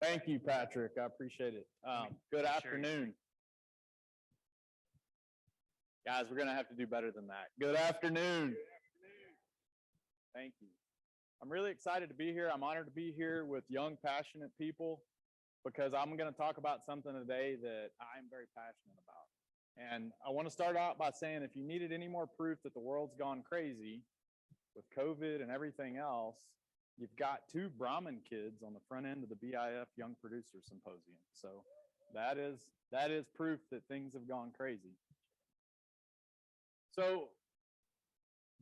Thank you, Patrick. I appreciate it. Good afternoon. Guys, we're going to have to do better than that. Good afternoon. Thank you. I'm really excited to be here. I'm honored to be here with young, passionate people because I'm going to talk about something today that I'm very passionate about. And I want to start out by saying if you needed any more proof that the world's gone crazy with COVID and everything else, you've got two Brahmin kids on the front end of the BIF Young Producer Symposium. So that is proof that things have gone crazy. So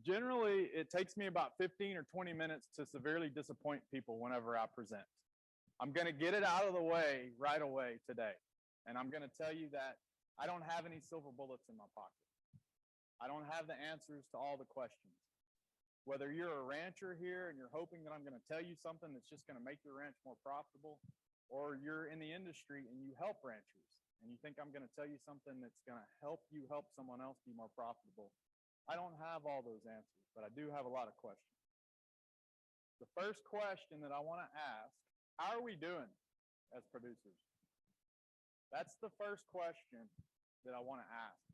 generally, it takes me about 15 or 20 minutes to severely disappoint people whenever I present. I'm going to get it out of the way right away today. And I'm going to tell you that I don't have any silver bullets in my pocket. I don't have the answers to all the questions. Whether you're a rancher here and you're hoping that I'm going to tell you something that's just going to make your ranch more profitable, or you're in the industry and you help ranchers and you think I'm going to tell you something that's going to help you help someone else be more profitable, I don't have all those answers, but I do have a lot of questions. The first question that I want to ask, how are we doing as producers? That's the first question that I want to ask.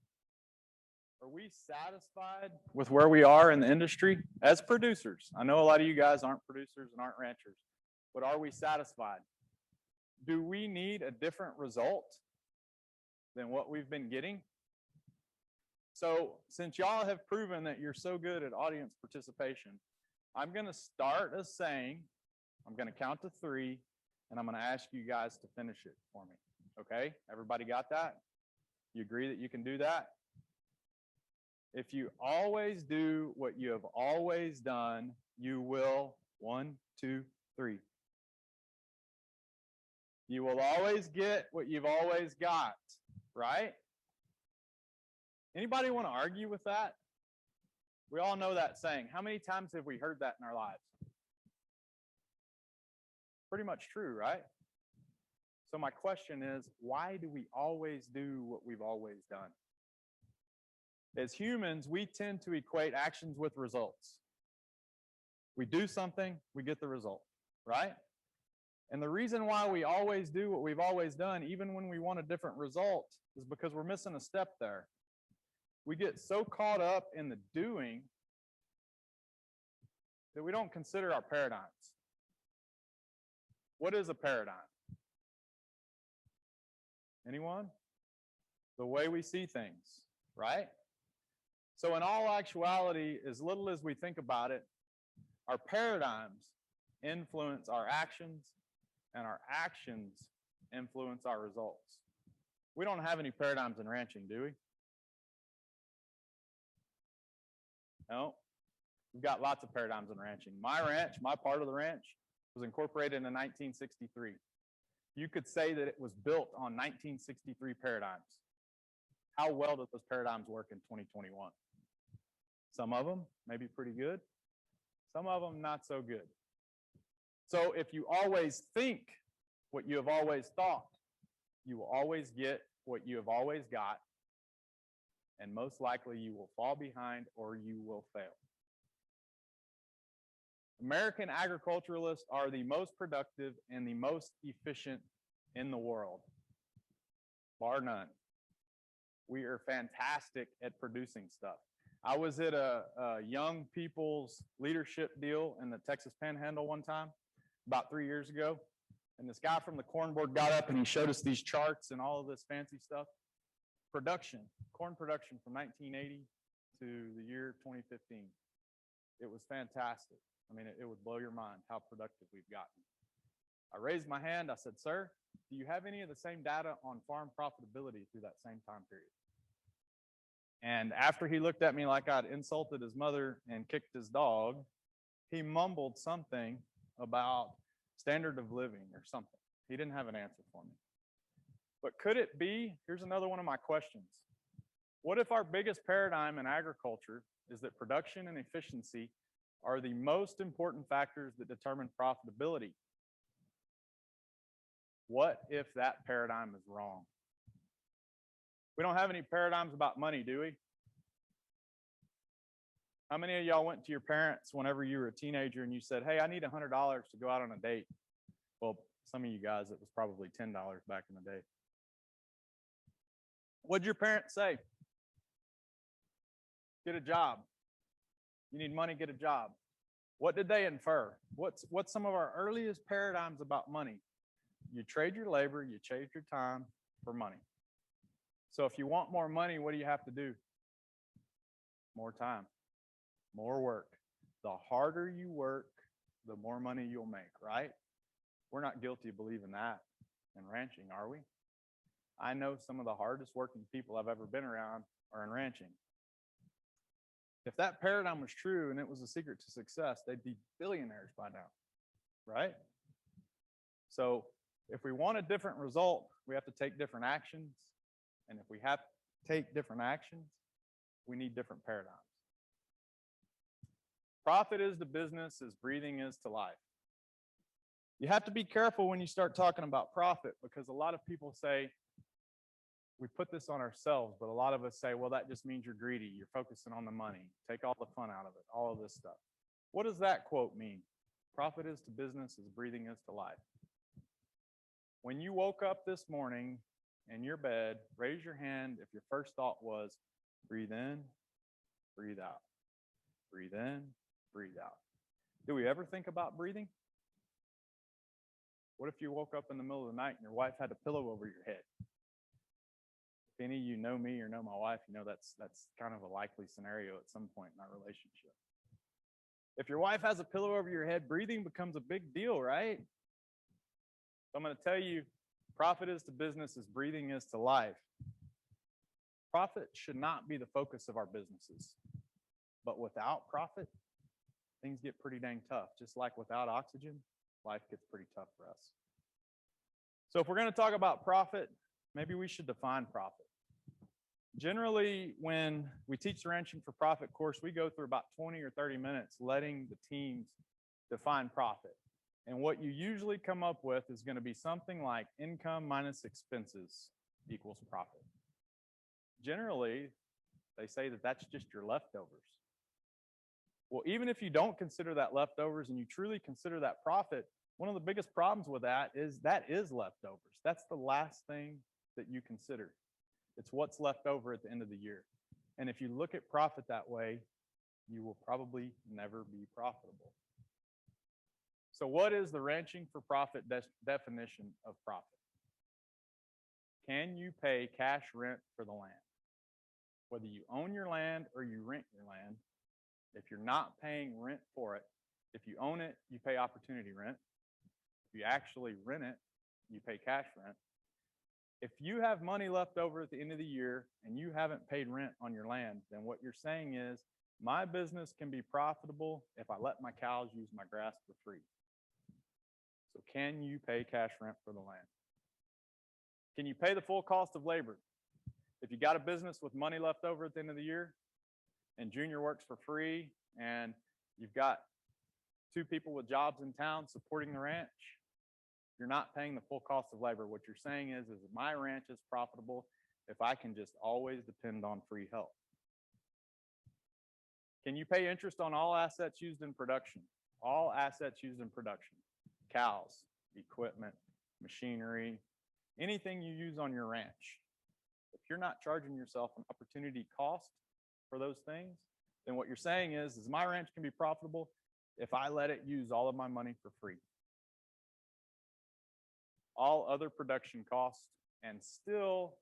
Are we satisfied with where we are in the industry as producers? I know a lot of you guys aren't producers and aren't ranchers, but are we satisfied? Do we need a different result than what we've been getting? So since y'all have proven that you're so good at audience participation, I'm going to start a saying, I'm going to count to 3, and I'm going to ask you guys to finish it for me. Okay? Everybody got that? You agree that you can do that? If you always do what you have always done, you will, 1, 2, 3. You will always get what you've always got, right? Anybody want to argue with that? We all know that saying. How many times have we heard that in our lives? Pretty much true, right? So my question is, why do we always do what we've always done? As humans, we tend to equate actions with results. We do something, we get the result, right? And the reason why we always do what we've always done, even when we want a different result, is because we're missing a step there. We get so caught up in the doing that we don't consider our paradigms. What is a paradigm? Anyone? The way we see things, right? So in all actuality, as little as we think about it, our paradigms influence our actions, and our actions influence our results. We don't have any paradigms in ranching, do we? No. We've got lots of paradigms in ranching. My ranch, my part of the ranch, was incorporated in 1963. You could say that it was built on 1963 paradigms. How well do those paradigms work in 2021? Some of them maybe pretty good. Some of them not so good. So if you always think what you have always thought, you will always get what you have always got, and most likely you will fall behind or you will fail. American agriculturalists are the most productive and the most efficient in the world, bar none. We are fantastic at producing stuff. I was at a young people's leadership deal in the Texas Panhandle one time, about 3 years ago. And this guy from the corn board got up and he showed us these charts and all of this fancy stuff. Production, corn production from 1980 to the year 2015. It was fantastic. I mean, it would blow your mind how productive we've gotten. I raised my hand. I said, sir, do you have any of the same data on farm profitability through that same time period? And after he looked at me like I'd insulted his mother and kicked his dog, he mumbled something about standard of living or something. He didn't have an answer for me. But could it be, here's another one of my questions. What if our biggest paradigm in agriculture is that production and efficiency are the most important factors that determine profitability? What if that paradigm is wrong? We don't have any paradigms about money, do we? How many of y'all went to your parents whenever you were a teenager and you said, hey, I need $100 to go out on a date? Well, Some of you guys, it was probably $10 back in the day. What'd your parents say? Get a job. You need money, get a job. What did they infer? What's some of our earliest paradigms about money? You trade your labor, you trade your time for money. So if you want more money, what do you have to do? More time, more work. The harder you work, the more money you'll make, right? We're not guilty of believing that in ranching, are we? I know some of the hardest working people I've ever been around are in ranching. If that paradigm was true and it was a secret to success, they'd be billionaires by now, right? So if we want a different result, we have to take different actions. And if we have to take different actions, we need different paradigms. Profit is to business as breathing is to life. You have to be careful when you start talking about profit, because a lot of people say, we put this on ourselves, but a lot of us say, well, that just means you're greedy. You're focusing on the money. Take all the fun out of it, all of this stuff. What does that quote mean? Profit is to business as breathing is to life. When you woke up this morning in your bed, raise your hand if your first thought was, breathe in, breathe out. Breathe in, breathe out. Do we ever think about breathing? What if you woke up in the middle of the night and your wife had a pillow over your head? If any of you know me or know my wife, you know that's kind of a likely scenario at some point in our relationship. If your wife has a pillow over your head, breathing becomes a big deal, right? So I'm going to tell you, profit is to business as breathing is to life. Profit should not be the focus of our businesses. But without profit, things get pretty dang tough. Just like without oxygen, life gets pretty tough for us. So if we're going to talk about profit, maybe we should define profit. Generally, when we teach the Ranching for Profit course, we go through about 20 or 30 minutes letting the teams define profit. And what you usually come up with is going to be something like income minus expenses equals profit. Generally, they say that that's just your leftovers. Well, even if you don't consider that leftovers and you truly consider that profit, one of the biggest problems with that is leftovers. That's the last thing that you consider. It's what's left over at the end of the year. And if you look at profit that way, you will probably never be profitable. So what is the Ranching for Profit definition of profit? Can you pay cash rent for the land? Whether you own your land or you rent your land, if you're not paying rent for it, if you own it, you pay opportunity rent. If you actually rent it, you pay cash rent. If you have money left over at the end of the year and you haven't paid rent on your land, then what you're saying is, my business can be profitable if I let my cows use my grass for free. So can you pay cash rent for the land? Can you pay the full cost of labor? If you got a business with money left over at the end of the year and Junior works for free and you've got 2 people with jobs in town supporting the ranch, you're not paying the full cost of labor. What you're saying is my ranch is profitable if I can just always depend on free help. Can you pay interest on all assets used in production? All assets used in production. Cows, equipment, machinery, anything you use on your ranch. If you're not charging yourself an opportunity cost for those things, then what you're saying is my ranch can be profitable if I let it use all of my money for free. All other production costs and still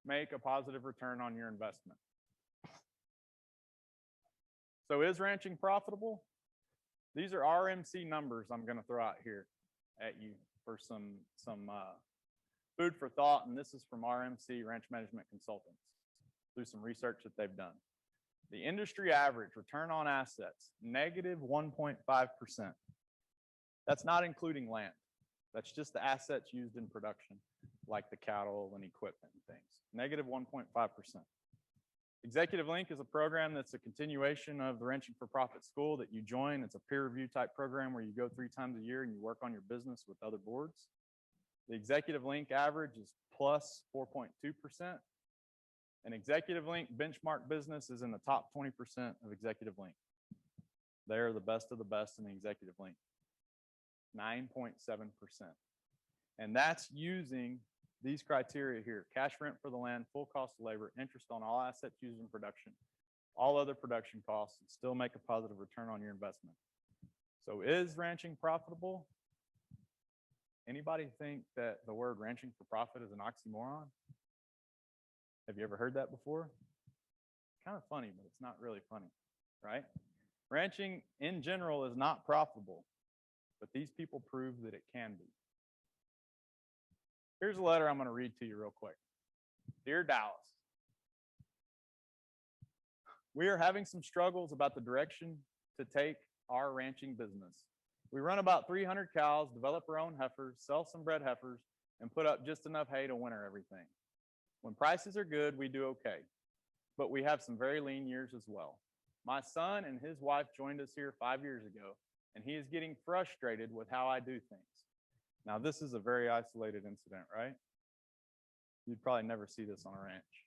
make a positive return on your investment. So is ranching profitable? These are RMC numbers I'm going to throw out here at you for some food for thought, and this is from RMC, Ranch Management Consultants, through some research that they've done. The industry average return on assets, negative 1.5%. That's not including land. That's just the assets used in production, like the cattle and equipment and things. Negative 1.5%. Executive Link is a program that's a continuation of the Ranching for Profit School that you join. It's a peer review type program where you go 3 times a year and you work on your business with other boards. The Executive Link average is plus 4.2%. An Executive Link benchmark business is in the top 20% of Executive Link. They're the best of the best in the Executive Link. 9.7%. And that's using these criteria here: cash rent for the land, full cost of labor, interest on all assets used in production, all other production costs, and still make a positive return on your investment. So is ranching profitable? Anybody think that the word ranching for profit is an oxymoron? Have you ever heard that before? Kind of funny, but it's not really funny, right? Ranching in general is not profitable, but these people prove that it can be. Here's a letter I'm going to read to you real quick. Dear Dallas, we are having some struggles about the direction to take our ranching business. We run about 300 cows, develop our own heifers, sell some bred heifers, and put up just enough hay to winter everything. When prices are good, we do okay, but we have some very lean years as well. My son and his wife joined us here 5 years ago, and he is getting frustrated with how I do things. Now, this is a very isolated incident, right? You'd probably never see this on a ranch.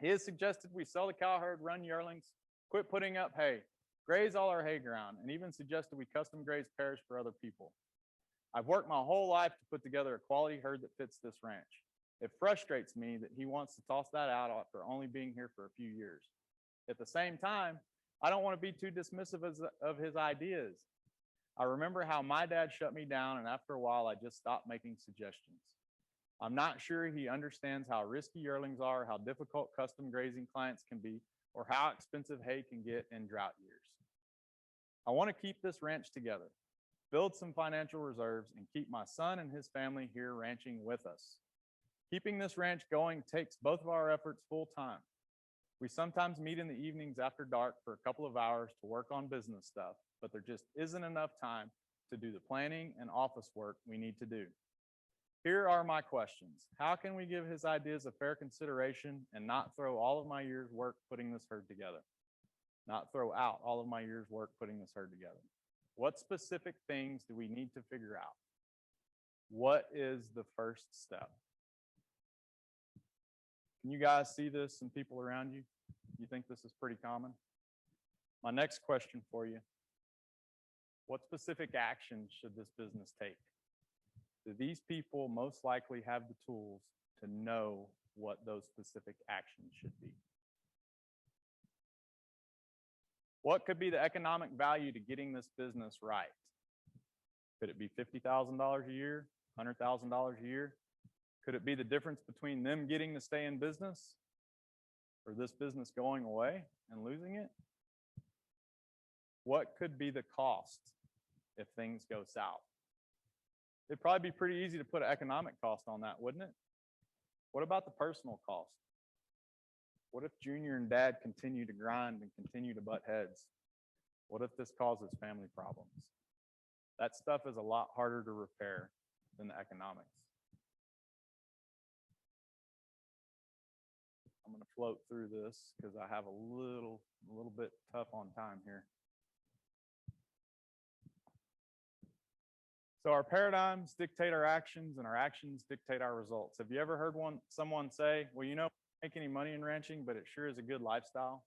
He has suggested we sell the cow herd, run yearlings, quit putting up hay, graze all our hay ground, and even suggested we custom graze pairs for other people. I've worked my whole life to put together a quality herd that fits this ranch. It frustrates me that he wants to toss that out after only being here for a few years. At the same time, I don't want to be too dismissive of his ideas. I remember how my dad shut me down, and after a while, I just stopped making suggestions. I'm not sure he understands how risky yearlings are, how difficult custom grazing clients can be, or how expensive hay can get in drought years. I want to keep this ranch together, build some financial reserves, and keep my son and his family here ranching with us. Keeping this ranch going takes both of our efforts full time. We sometimes meet in the evenings after dark for a couple of hours to work on business stuff, but there just isn't enough time to do the planning and office work we need to do. Here are my questions. How can we give his ideas a fair consideration and not throw all of my year's work putting this herd together? Not throw out all of my year's work putting this herd together. What specific things do we need to figure out? What is the first step? Can you guys see this and people around you? You think this is pretty common? My next question for you: what specific actions should this business take? Do these people most likely have the tools to know what those specific actions should be? What could be the economic value to getting this business right? Could it be $50,000 a year, $100,000 a year? Could it be the difference between them getting to stay in business or this business going away and losing it? What could be the cost if things go south? It'd probably be pretty easy to put an economic cost on that, wouldn't it? What about the personal cost? What if Junior and Dad continue to grind and continue to butt heads? What if this causes family problems? That stuff is a lot harder to repair than the economics. I'm going to float through this because I have a little bit tough on time here. So our paradigms dictate our actions, and our actions dictate our results. Have you ever heard someone say, well, you know, I don't make any money in ranching, but it sure is a good lifestyle?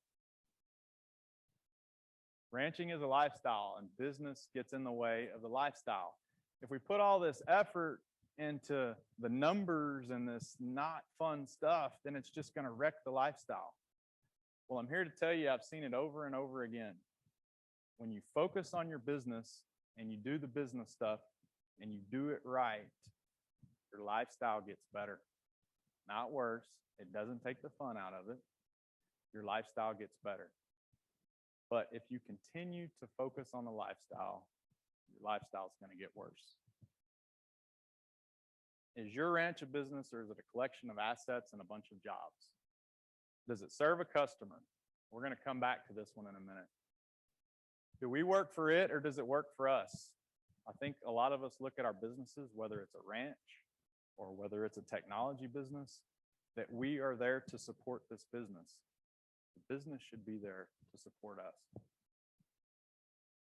Ranching is a lifestyle, and business gets in the way of the lifestyle. If we put all this effort into the numbers and this not fun stuff, then it's just going to wreck the lifestyle. Well, I'm here to tell you, I've seen it over and over again. When you focus on your business and you do the business stuff and you do it right, your lifestyle gets better, not worse. It doesn't take the fun out of it. Your lifestyle gets better. But if you continue to focus on the lifestyle, your lifestyle is going to get worse. Is your ranch a business, or is it a collection of assets and a bunch of jobs? Does it serve a customer? We're going to come back to this one in a minute. Do we work for it, or does it work for us? I think a lot of us look at our businesses, whether it's a ranch or whether it's a technology business, that we are there to support this business. The business should be there to support us.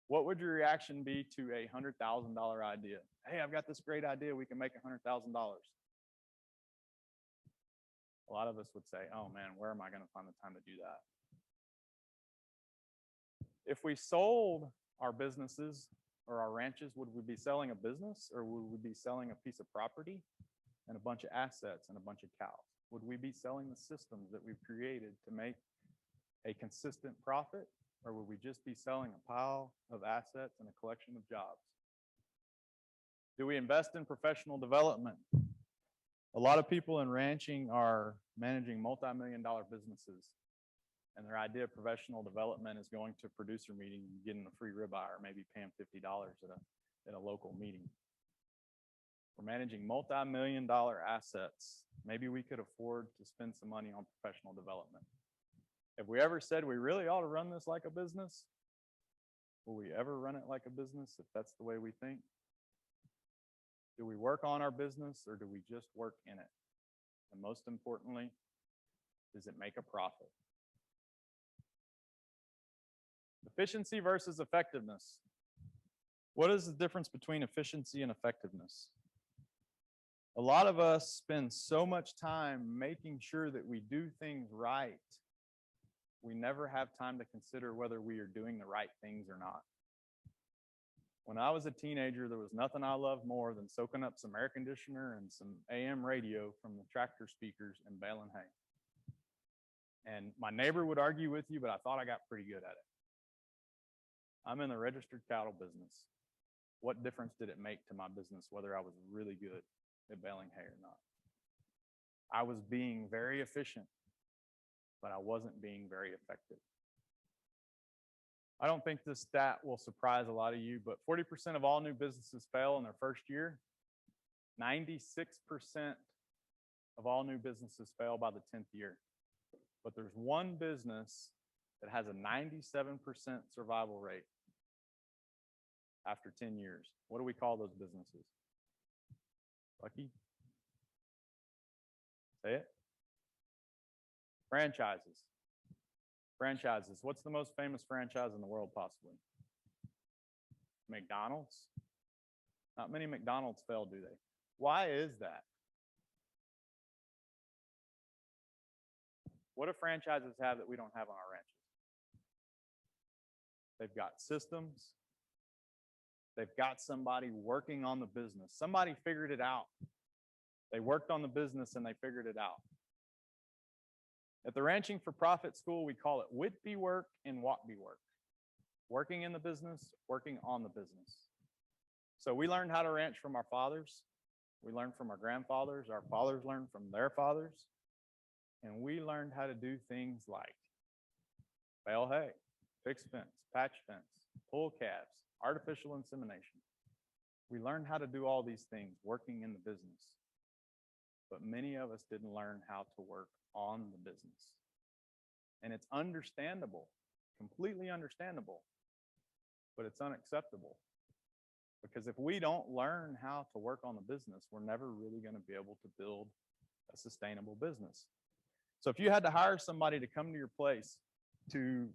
What would your reaction be to a $100,000 idea? Hey, I've got this great idea. We can make $100,000. A lot of us would say, oh man, where am I going to find the time to do that? If we sold our businesses or our ranches, would we be selling a business, or would we be selling a piece of property and a bunch of assets and a bunch of cows? Would we be selling the systems that we've created to make a consistent profit, or would we just be selling a pile of assets and a collection of jobs? Do we invest in professional development? A lot of people in ranching are managing multi-million-dollar businesses, and their idea of professional development is going to a producer meeting and getting a free ribeye, or maybe paying $50 at a local meeting. We're managing multi-million-dollar assets. Maybe we could afford to spend some money on professional development. Have we ever said we really ought to run this like a business? Will we ever run it like a business if that's the way we think? Do we work on our business, or do we just work in it? And most importantly, does it make a profit? Efficiency versus effectiveness. What is the difference between efficiency and effectiveness? A lot of us spend so much time making sure that we do things right, we never have time to consider whether we are doing the right things or not. When I was a teenager, there was nothing I loved more than soaking up some air conditioner and some AM radio from the tractor speakers and baling hay. And my neighbor would argue with you, but I thought I got pretty good at it. I'm in the registered cattle business. What difference did it make to my business whether I was really good at baling hay or not? I was being very efficient, but I wasn't being very effective. I don't think this stat will surprise a lot of you, but 40% of all new businesses fail in their first year. 96% of all new businesses fail by the 10th year. But there's one business that has a 97% survival rate after 10 years. What do we call those businesses? Lucky? Say it. Franchises. Franchises. What's the most famous franchise in the world, possibly? McDonald's? Not many McDonald's fail, do they? Why is that? What do franchises have that we don't have on our ranches? They've got systems. They've got somebody working on the business. Somebody figured it out. They worked on the business and they figured it out. At the Ranching for Profit School, we call it Whitby work and Walkby work. Working in the business, working on the business. So we learned how to ranch from our fathers. We learned from our grandfathers. Our fathers learned from their fathers. And we learned how to do things like bale hay, fix fence, patch fence, pull calves, artificial insemination. We learned how to do all these things working in the business. But many of us didn't learn how to work on the business. And it's understandable, completely understandable, but it's unacceptable. Because if we don't learn how to work on the business, we're never really going to be able to build a sustainable business. So if you had to hire somebody to come to your place to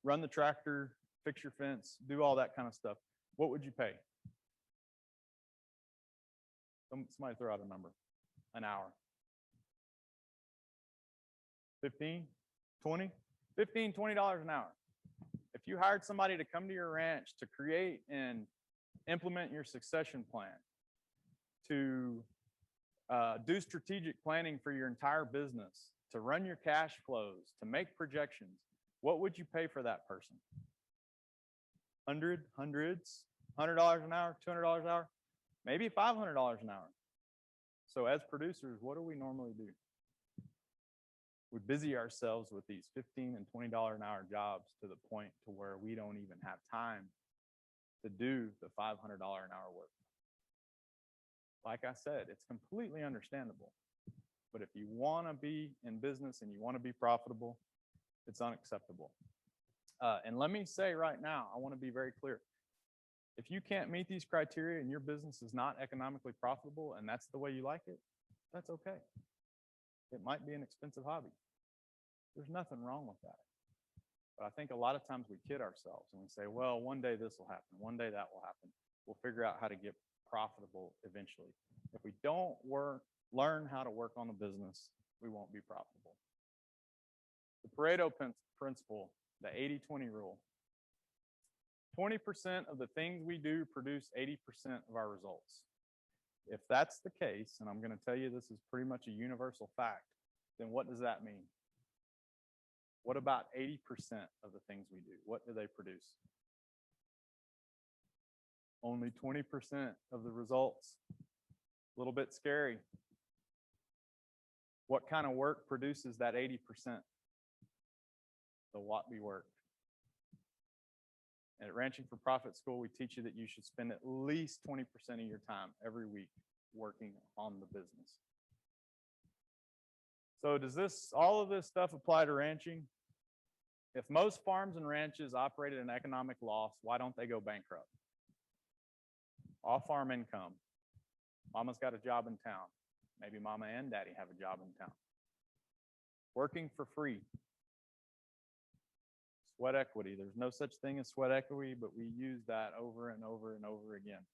run the tractor, fix your fence, do all that kind of stuff, what would you pay? Somebody throw out a number. An hour. 15, 20, $15, $20 an hour. If you hired somebody to come to your ranch to create and implement your succession plan, to do strategic planning for your entire business, to run your cash flows, to make projections, what would you pay for that person? Hundreds, $100 an hour, $200 an hour, maybe $500 an hour. So as producers, what do we normally do? We busy ourselves with these $15 and $20 an hour jobs to the point to where we don't even have time to do the $500 an hour work. Like I said, it's completely understandable. But if you want to be in business and you want to be profitable, it's unacceptable. And let me say right now, I want to be very clear. If you can't meet these criteria and your business is not economically profitable and that's the way you like it, that's okay. It might be an expensive hobby. There's nothing wrong with that. But I think a lot of times we kid ourselves and we say, well, one day this will happen. One day that will happen. We'll figure out how to get profitable eventually. If we don't learn how to work on the business, we won't be profitable. The Pareto principle, the 80-20 rule. 20% of the things we do produce 80% of our results. If that's the case, and I'm going to tell you this is pretty much a universal fact, then what does that mean? What about 80% of the things we do? What do they produce? Only 20% of the results. A little bit scary. What kind of work produces that 80%? The Wattby work. And at Ranching for Profit School, we teach you that you should spend at least 20% of your time every week working on the business. So does all of this stuff apply to ranching? If most farms and ranches operate at an economic loss, why don't they go bankrupt? Off-farm income. Mama's got a job in town. Maybe mama and daddy have a job in town. Working for free. Sweat equity. There's no such thing as sweat equity, but we use that over and over and over again.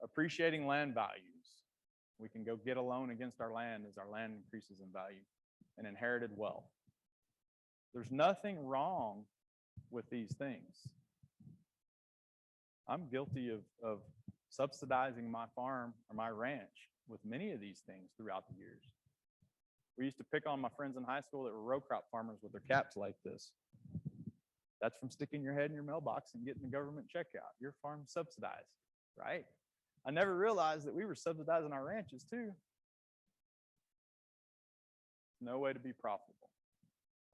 Appreciating land values. We can go get a loan against our land as our land increases in value. And inherited wealth. There's nothing wrong with these things. I'm guilty of subsidizing my farm or my ranch with many of these things throughout the years. We used to pick on my friends in high school that were row crop farmers with their caps like this. That's from sticking your head in your mailbox and getting the government check out. Your farm's subsidized, right? I never realized that we were subsidizing our ranches too. No way to be profitable.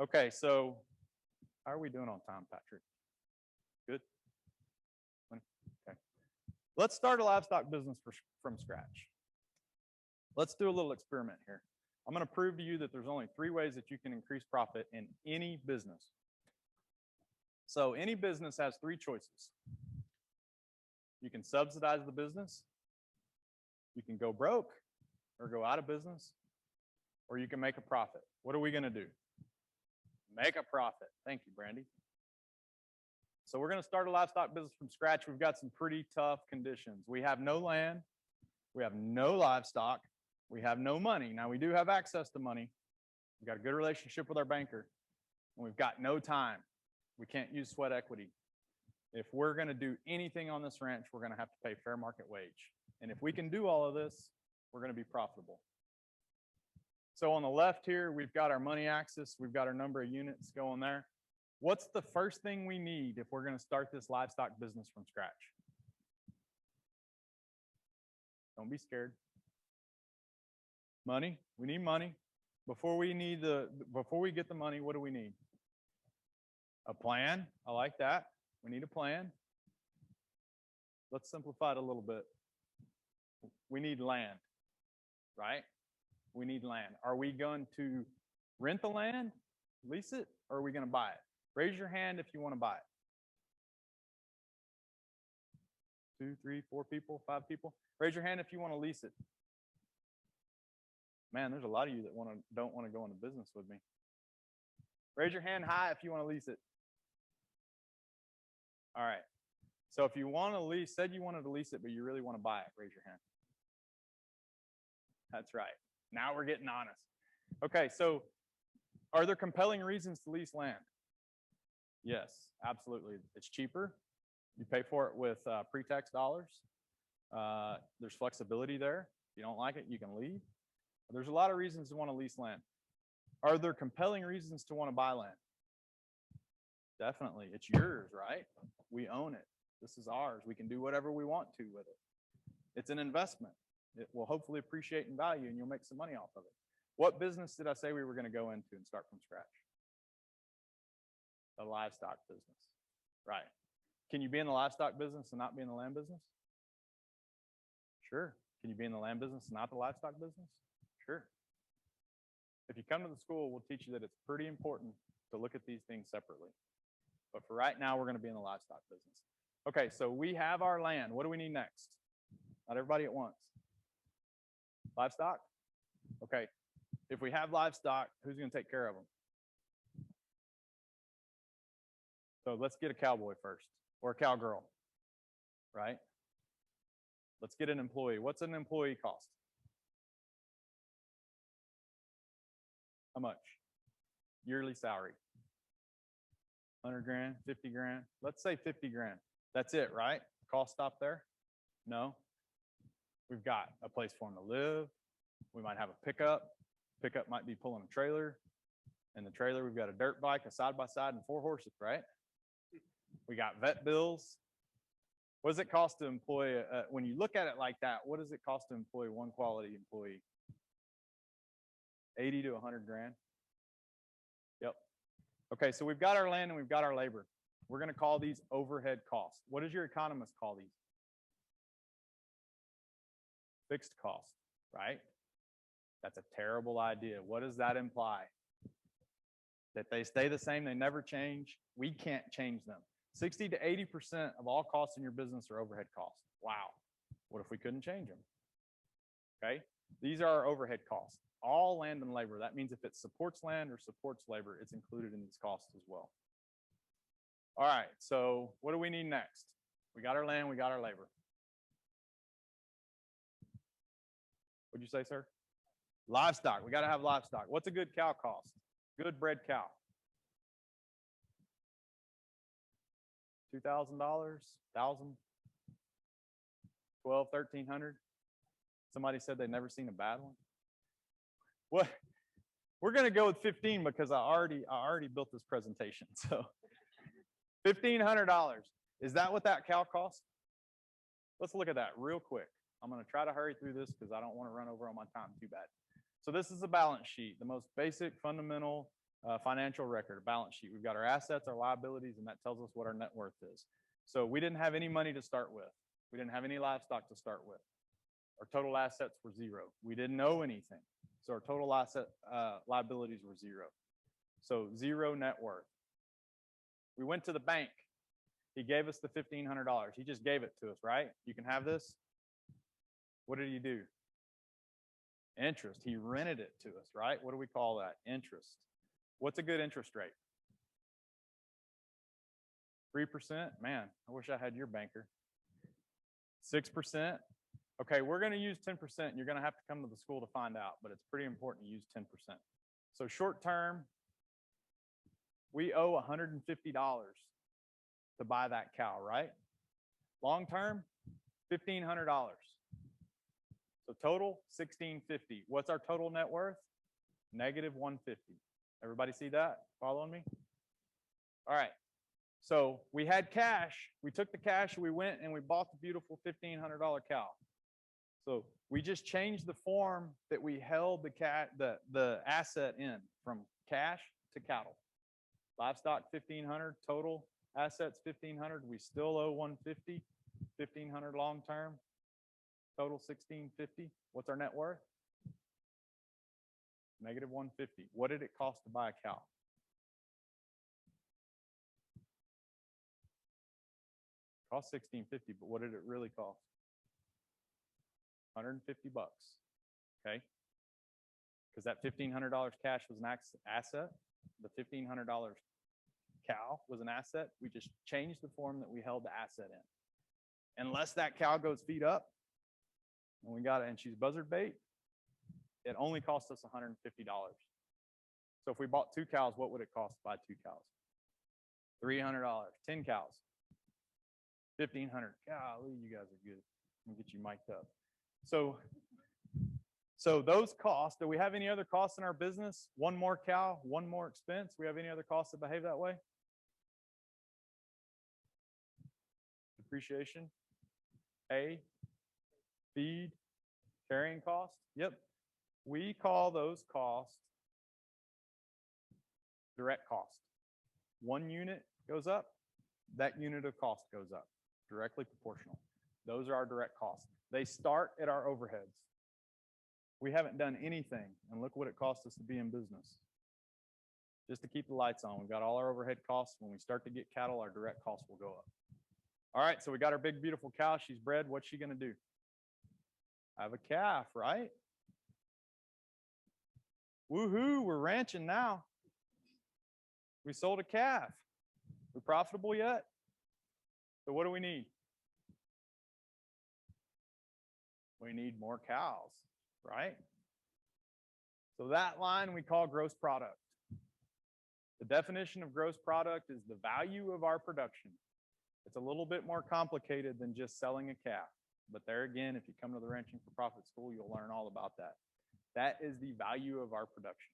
Okay, so how are we doing on time, Patrick? Good? Okay. Let's start a livestock business from scratch. Let's do a little experiment here. I'm going to prove to you that there's only 3 ways that you can increase profit in any business. So any business has 3 choices. You can subsidize the business, you can go broke or go out of business, or you can make a profit. What are we going to do? Make a profit. Thank you, Brandy. So we're going to start a livestock business from scratch. We've got some pretty tough conditions. We have no land. We have no livestock. We have no money. Now, we do have access to money. We've got a good relationship with our banker. And we've got no time. We can't use sweat equity. If we're going to do anything on this ranch, we're going to have to pay fair market wage. And if we can do all of this, we're going to be profitable. So on the left here, we've got our money axis. We've got our number of units going there. What's the first thing we need if we're going to start this livestock business from scratch? Don't be scared. Money. We need money. Before we get the money, what do we need? A plan. I like that. We need a plan. Let's simplify it a little bit. We need land, right? We need land. Are we going to rent the land, lease it, or are we going to buy it? Raise your hand if you want to buy it. 2, 3, 4 people, 5 people. Raise your hand if you want to lease it. Man, there's a lot of you that don't want to go into business with me. Raise your hand high if you want to lease it. All right. So if you want to lease, said you wanted to lease it, but you really want to buy it, raise your hand. That's right. Now we're getting honest. Okay, so are there compelling reasons to lease land? Yes, absolutely. It's cheaper. You pay for it with pre-tax dollars. There's flexibility there. If you don't like it, you can leave. There's a lot of reasons to want to lease land. Are there compelling reasons to want to buy land? Definitely. It's yours, right? We own it. This is ours. We can do whatever we want to with it. It's an investment. It will hopefully appreciate in value and you'll make some money off of it. What business did I say we were going to go into and start from scratch? The livestock business. Right. Can you be in the livestock business and not be in the land business? Sure. Can you be in the land business and not the livestock business? Sure. If you come to the school, we'll teach you that it's pretty important to look at these things separately. But for right now, we're going to be in the livestock business. Okay, so we have our land. What do we need next? Not everybody at once. Livestock? Okay. If we have livestock, who's going to take care of them? So let's get a cowboy first, or a cowgirl, right? Let's get an employee. What's an employee cost? How much? Yearly salary. 100 grand, 50 grand. Let's say 50 grand. That's it, right? Cost stop there? No. We've got a place for them to live. We might have a pickup. Pickup might be pulling a trailer. In the trailer, we've got a dirt bike, a side-by-side, and 4 horses, right? We got vet bills. What does it cost to employ, when you look at it like that, what does it cost to employ one quality employee? 80 to 100 grand. Yep. Okay, so we've got our land and we've got our labor. We're going to call these overhead costs. What does your economist call these? Fixed cost, right? That's a terrible idea. What does that imply? That they stay the same, they never change. We can't change them. 60 to 80% of all costs in your business are overhead costs. Wow. What if we couldn't change them? Okay. These are our overhead costs. All land and labor. That means if it supports land or supports labor, it's included in these costs as well. All right. So what do we need next? We got our land, we got our labor. What'd you say, sir? Livestock. We got to have livestock. What's a good cow cost? Good bred cow. $2,000, $1,000, $1,200, $1,300. Somebody said they'd never seen a bad one. What? We're going to go with 15 because I already built this presentation. So $1,500. Is that what that cow costs? Let's look at that real quick. I'm going to try to hurry through this because I don't want to run over on my time too bad. So this is a balance sheet, the most basic, fundamental financial record, a balance sheet. We've got our assets, our liabilities, and that tells us what our net worth is. So we didn't have any money to start with. We didn't have any livestock to start with. Our total assets were 0. We didn't owe anything. So our total asset liabilities were 0. So 0 net worth. We went to the bank. He gave us the $1,500. He just gave it to us, right? You can have this. What did he do? Interest. He rented it to us, right? What do we call that? Interest. What's a good interest rate? 3%? Man, I wish I had your banker. 6%? Okay, we're going to use 10%. You're going to have to come to the school to find out, but it's pretty important to use 10%. So short term, we owe $150 to buy that cow, right? Long term, $1,500. So total, $1,650. What's our total net worth? Negative $150. Everybody see that? Following me? All right. So we had cash. We took the cash, we went and we bought the beautiful $1,500 cow. So we just changed the form that we held the asset in from cash to cattle. Livestock $1,500, total assets $1,500. We still owe $150, $1,500 long term. Total $1,650. What's our net worth? Negative $150. What did it cost to buy a cow? It cost $1,650, but what did it really cost? $150. Okay. Because that $1,500 cash was an asset. The $1,500 cow was an asset. We just changed the form that we held the asset in. Unless that cow goes feet up, and we got it, and she's buzzard bait, it only cost us $150. So if we bought 2 cows, what would it cost to buy 2 cows? $300. 10 cows, $1,500. Golly, you guys are good. Let me get you mic'd up. So those costs, do we have any other costs in our business? One more cow, one more expense. We have any other costs that behave that way? Depreciation, hay, feed, carrying costs. Yep. We call those costs direct cost. One unit goes up, that unit of cost goes up, directly proportional. Those are our direct costs. They start at our overheads. We haven't done anything, and look what it costs us to be in business. Just to keep the lights on, we've got all our overhead costs. When we start to get cattle, our direct costs will go up. All right, so we got our big, beautiful cow. She's bred. What's she going to do? Have a calf, right? Woohoo, we're ranching now. We sold a calf. We profitable yet? So what do we need? We need more cows, right? So that line we call gross product. The definition of gross product is the value of our production It's a little bit more complicated than just selling a calf. But there again, if you come to the Ranching for Profit School, you'll learn all about that. That is the value of our production.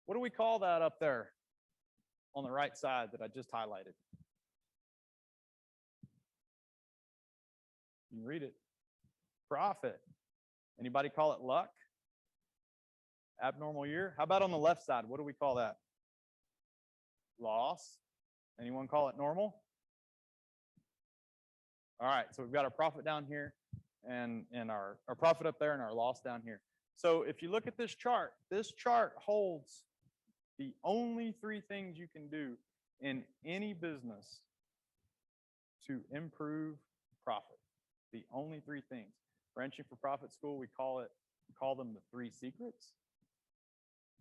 What do we call that up there on the right side that I just highlighted? You can read it. Profit. Anybody call it luck? Abnormal year? How about on the left side? What do we call that? Loss. Anyone call it normal? All right, so we've got our profit down here and our profit up there and our loss down here. So if you look at this chart holds the only three things you can do in any business to improve profit. The only three things. Ranching for Profit School, we call them the three secrets.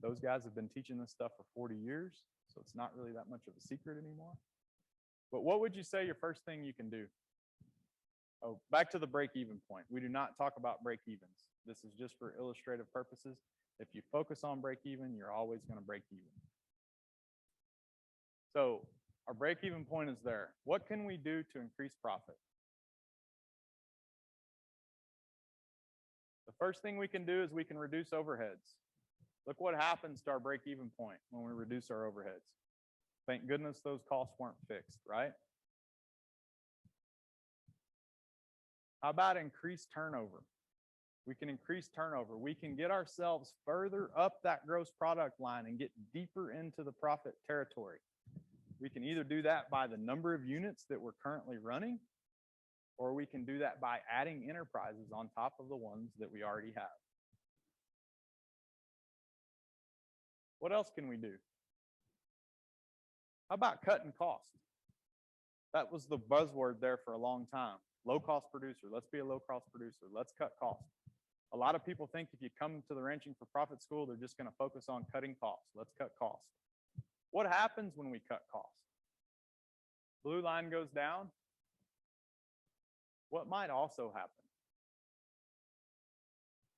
Those guys have been teaching this stuff for 40 years, so it's not really that much of a secret anymore. But what would you say your first thing you can do? Oh, back to the break-even point. We do not talk about break-evens. This is just for illustrative purposes. If you focus on break-even, you're always going to break even. So our break-even point is there. What can we do to increase profit? The first thing we can do is we can reduce overheads. Look what happens to our break-even point when we reduce our overheads. Thank goodness those costs weren't fixed, right? How about increased turnover? We can increase turnover. We can get ourselves further up that gross product line and get deeper into the profit territory. We can either do that by the number of units that we're currently running, or we can do that by adding enterprises on top of the ones that we already have. What else can we do? How about cutting costs? That was the buzzword there for a long time. Low-cost producer. Let's be a low-cost producer. Let's cut costs. A lot of people think if you come to the Ranching for Profit School, they're just going to focus on cutting costs. Let's cut costs. What happens when we cut costs? Blue line goes down. What might also happen?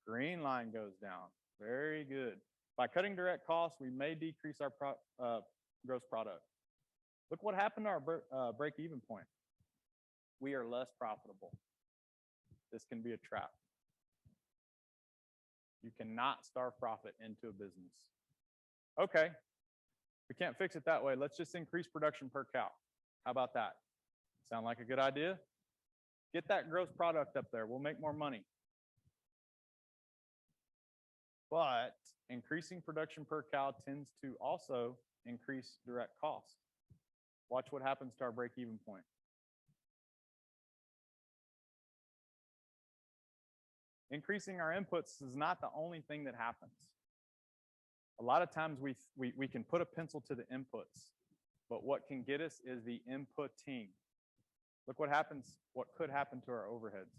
Green line goes down. Very good. By cutting direct costs, we may decrease our gross product. Look what happened to our break-even point. We are less profitable. This can be a trap. You cannot starve profit into a business. Okay, we can't fix it that way. Let's just increase production per cow. How about that? Sound like a good idea? Get that gross product up there. We'll make more money. But increasing production per cow tends to also increase direct costs. Watch what happens to our break-even point. Increasing our inputs is not the only thing that happens. A lot of times we can put a pencil to the inputs, but what can get us is the inputting. Look what happens, what could happen to our overheads.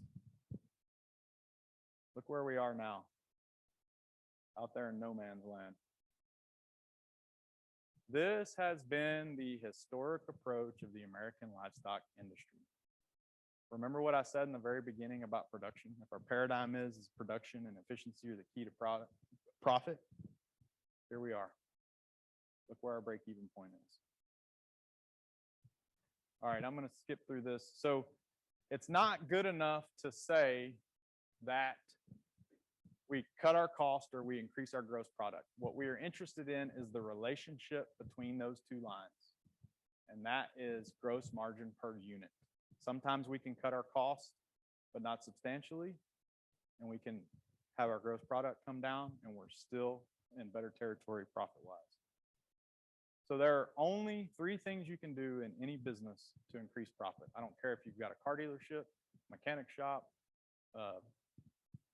Look where we are now, out there in no man's land. This has been the historic approach of the American livestock industry. Remember what I said in the very beginning about production? If our paradigm is production and efficiency are the key to profit, here we are. Look where our break-even point is. All right, I'm going to skip through this. So it's not good enough to say that we cut our cost or we increase our gross product. What we are interested in is the relationship between those two lines, and that is gross margin per unit. Sometimes we can cut our costs, but not substantially, and we can have our gross product come down, and we're still in better territory profit-wise. So there are only three things you can do in any business to increase profit. I don't care if you've got a car dealership, mechanic shop,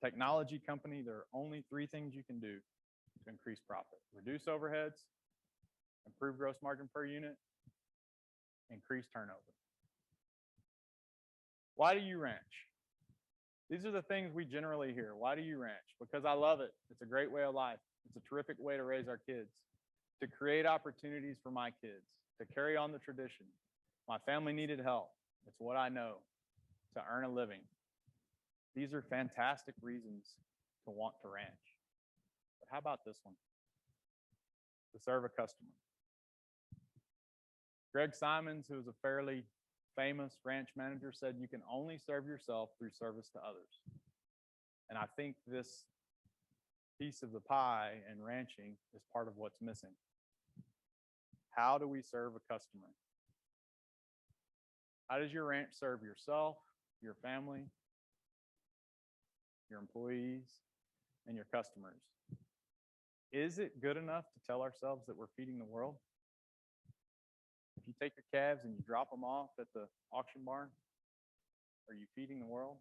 technology company, there are only three things you can do to increase profit. Reduce overheads, improve gross margin per unit, increase turnover. Why do you ranch? These are the things we generally hear. Why do you ranch? Because I love it. It's a great way of life. It's a terrific way to raise our kids, to create opportunities for my kids, to carry on the tradition. My family needed help. It's what I know, to earn a living. These are fantastic reasons to want to ranch. But how about this one? To serve a customer. Greg Simons, who is a fairly famous ranch manager, said you can only serve yourself through service to others. And I think this piece of the pie in ranching is part of what's missing. How do we serve a customer? How does your ranch serve yourself, your family, your employees, and your customers? Is it good enough to tell ourselves that we're feeding the world? If you take your calves and you drop them off at the auction barn, are you feeding the world?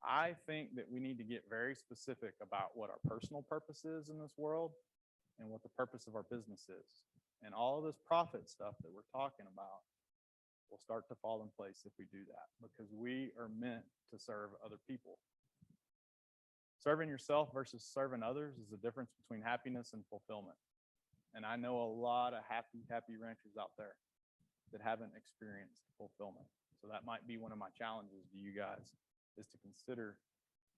I think that we need to get very specific about what our personal purpose is in this world and what the purpose of our business is. And all of this profit stuff that we're talking about will start to fall in place if we do that, because we are meant to serve other people. Serving yourself versus serving others is the difference between happiness and fulfillment. And I know a lot of happy ranchers out there that haven't experienced fulfillment. So that might be one of my challenges to you guys, is to consider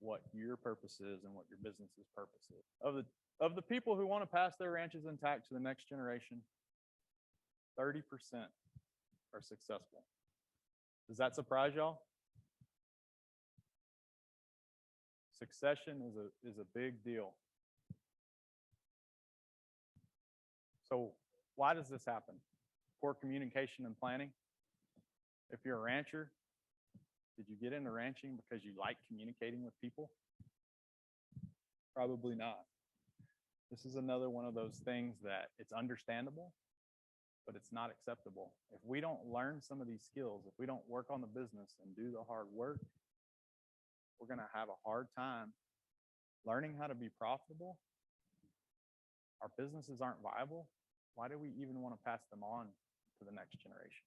what your purpose is and what your business's purpose is. Of the people who want to pass their ranches intact to the next generation, 30% are successful. Does that surprise y'all? Succession is a big deal. So why does this happen? Poor communication and planning. If you're a rancher, did you get into ranching because you like communicating with people? Probably not. This is another one of those things that it's understandable, but it's not acceptable. If we don't learn some of these skills, if we don't work on the business and do the hard work, we're going to have a hard time learning how to be profitable. Our businesses aren't viable. Why do we even want to pass them on to the next generation?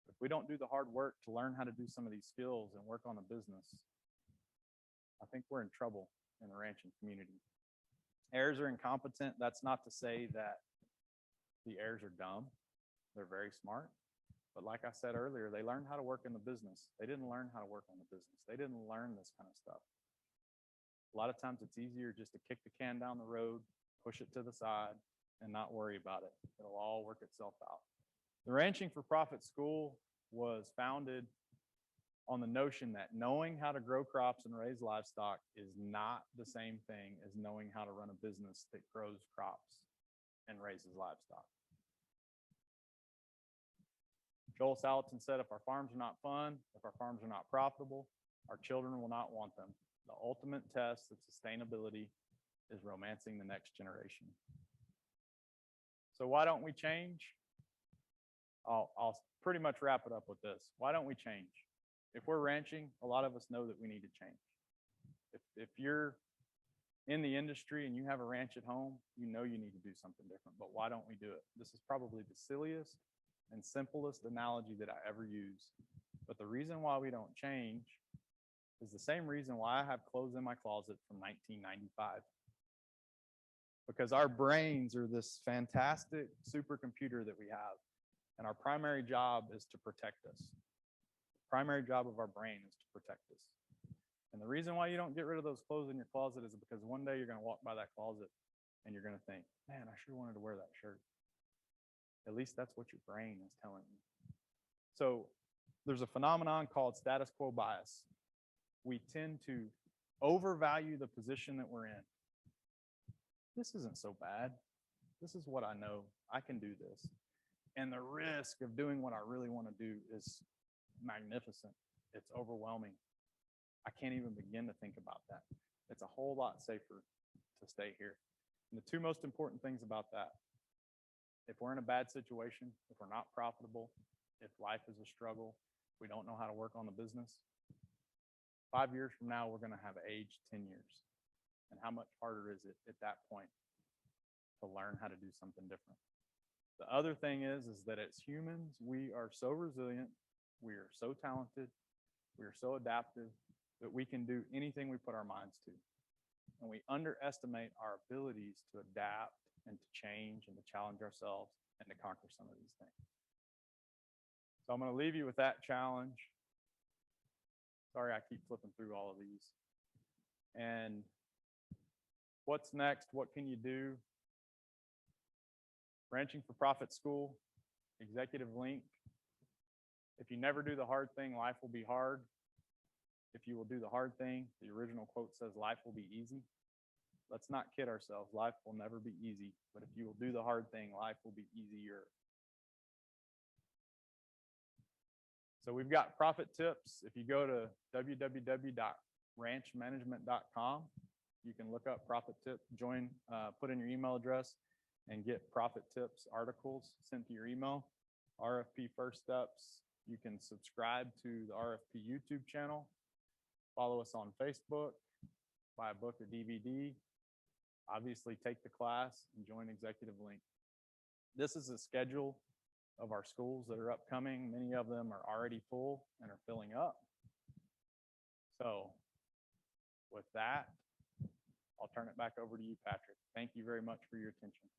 If we don't do the hard work to learn how to do some of these skills and work on the business, I think we're in trouble in the ranching community. Heirs are incompetent. That's not to say that the heirs are dumb. They're very smart. But like I said earlier, they learned how to work in the business. They didn't learn how to work on the business. They didn't learn this kind of stuff. A lot of times it's easier just to kick the can down the road, push it to the side, and not worry about it. It'll all work itself out. The Ranching for Profit School was founded on the notion that knowing how to grow crops and raise livestock is not the same thing as knowing how to run a business that grows crops and raises livestock. Joel Salatin said, if our farms are not fun, if our farms are not profitable, our children will not want them. The ultimate test of sustainability is romancing the next generation. So why don't we change? I'll pretty much wrap it up with this. Why don't we change? If we're ranching, a lot of us know that we need to change. If you're in the industry and you have a ranch at home, you know you need to do something different, but why don't we do it? This is probably the silliest and simplest analogy that I ever use. But the reason why we don't change is the same reason why I have clothes in my closet from 1995. Because our brains are this fantastic supercomputer that we have, and our primary job is to protect us. The primary job of our brain is to protect us. And the reason why you don't get rid of those clothes in your closet is because one day you're going to walk by that closet and you're going to think, man, I sure wanted to wear that shirt. At least that's what your brain is telling you. So there's a phenomenon called status quo bias. We tend to overvalue the position that we're in. This isn't so bad. This is what I know. I can do this. And the risk of doing what I really want to do is magnificent. It's overwhelming. I can't even begin to think about that. It's a whole lot safer to stay here. And the two most important things about that, if we're in a bad situation, if we're not profitable, if life is a struggle, we don't know how to work on the business, 5 years from now, we're going to have aged 10 years. And how much harder is it at that point to learn how to do something different? The other thing is that as humans, we are so resilient, we are so talented, we are so adaptive that we can do anything we put our minds to. And we underestimate our abilities to adapt and to change and to challenge ourselves and to conquer some of these things. So I'm going to leave you with that challenge. Sorry, I keep flipping through all of these. And what's next? What can you do? Ranching for Profit School, Executive Link. If you never do the hard thing, life will be hard. If you will do the hard thing, the original quote says life will be easy. Let's not kid ourselves. Life will never be easy, but if you will do the hard thing, life will be easier. So we've got profit tips. If you go to www.ranchmanagement.com, you can look up profit tip, join, put in your email address and get profit tips articles sent to your email. RFP first steps. You can subscribe to the RFP YouTube channel, follow us on Facebook, buy a book or DVD, obviously take the class and join Executive Link. This is a schedule of our schools that are upcoming. Many of them are already full and are filling up. So with that, I'll turn it back over to you, Patrick. Thank you very much for your attention.